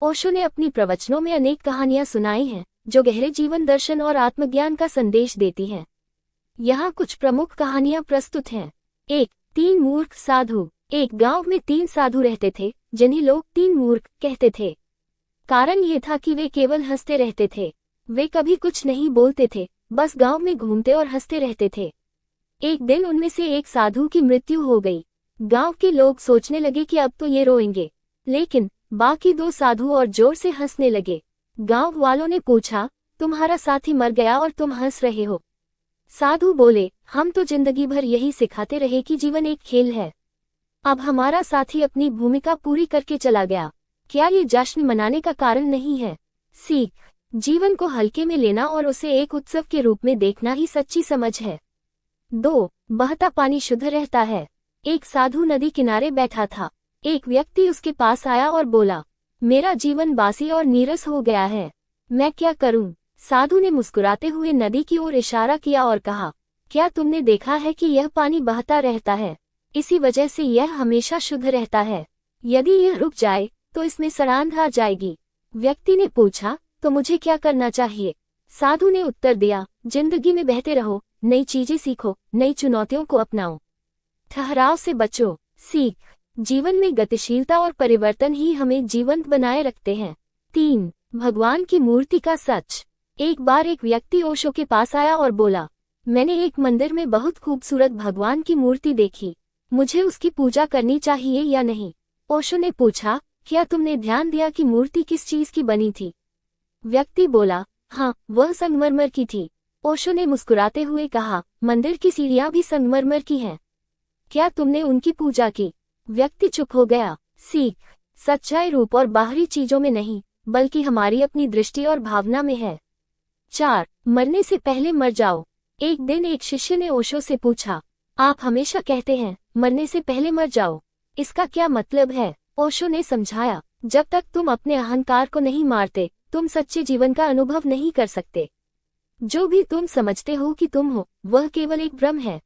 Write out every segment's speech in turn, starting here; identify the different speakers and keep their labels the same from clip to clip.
Speaker 1: ओशो ने अपनी प्रवचनों में अनेक कहानियां सुनाई हैं जो गहरे जीवन दर्शन और आत्मज्ञान का संदेश देती हैं। यहाँ कुछ प्रमुख कहानियां प्रस्तुत हैं। 1. 3 मूर्ख साधु। एक गांव में 3 साधु रहते थे जिन्हें लोग 3 मूर्ख कहते थे। कारण ये था कि वे केवल हंसते रहते थे। वे कभी कुछ नहीं बोलते थे, बस गांव में घूमते और हंसते रहते थे। एक दिन उनमें से एक साधु की मृत्यु हो गई। गांव के लोग सोचने लगे कि अब तो ये रोएंगे, लेकिन बाकी 2 साधु और जोर से हंसने लगे। गांव वालों ने पूछा, तुम्हारा साथी मर गया और तुम हंस रहे हो? साधु बोले, हम तो जिंदगी भर यही सिखाते रहे कि जीवन एक खेल है। अब हमारा साथी अपनी भूमिका पूरी करके चला गया। क्या ये जश्न मनाने का कारण नहीं है? सीख, जीवन को हल्के में लेना और उसे एक उत्सव के रूप में देखना ही सच्ची समझ है। 2. बहता पानी शुद्ध रहता है। एक साधु नदी किनारे बैठा था। एक व्यक्ति उसके पास आया और बोला, मेरा जीवन बासी और नीरस हो गया है, मैं क्या करूं? साधु ने मुस्कुराते हुए नदी की ओर इशारा किया और कहा, क्या तुमने देखा है कि यह पानी बहता रहता है? इसी वजह से यह हमेशा शुद्ध रहता है। यदि यह रुक जाए तो इसमें सड़ांध आ जाएगी। व्यक्ति ने पूछा, तो मुझे क्या करना चाहिए? साधु ने उत्तर दिया, जिंदगी में बहते रहो, नई चीजें सीखो, नई चुनौतियों को अपनाओ, ठहराव से बचो। सीख, जीवन में गतिशीलता और परिवर्तन ही हमें जीवंत बनाए रखते हैं। 3. भगवान की मूर्ति का सच। एक बार एक व्यक्ति ओशो के पास आया और बोला, मैंने एक मंदिर में बहुत खूबसूरत भगवान की मूर्ति देखी, मुझे उसकी पूजा करनी चाहिए या नहीं? ओशो ने पूछा, क्या तुमने ध्यान दिया कि मूर्ति किस चीज की बनी थी? व्यक्ति बोला, हाँ, वह संगमरमर की थी। ओशो ने मुस्कुराते हुए कहा, मंदिर की सीढ़ियां भी संगमरमर की हैं। क्या तुमने उनकी पूजा की? व्यक्ति चुप हो गया। सीख, सच्चाई रूप और बाहरी चीजों में नहीं, बल्कि हमारी अपनी दृष्टि और भावना में है। 4. मरने से पहले मर जाओ। एक दिन एक शिष्य ने ओशो से पूछा, आप हमेशा कहते हैं मरने से पहले मर जाओ, इसका क्या मतलब है? ओशो ने समझाया, जब तक तुम अपने अहंकार को नहीं मारते, तुम सच्चे जीवन का अनुभव नहीं कर सकते। जो भी तुम समझते हो कि तुम हो, वह केवल एक भ्रम है।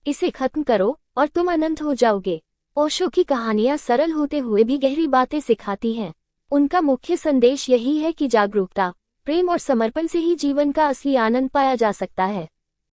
Speaker 1: इसे खत्म करो और तुम अनंत हो जाओगे। ओशो की कहानियां सरल होते हुए भी गहरी बातें सिखाती हैं। उनका मुख्य संदेश यही है कि जागरूकता, प्रेम और समर्पण से ही जीवन का असली आनंद पाया जा सकता है।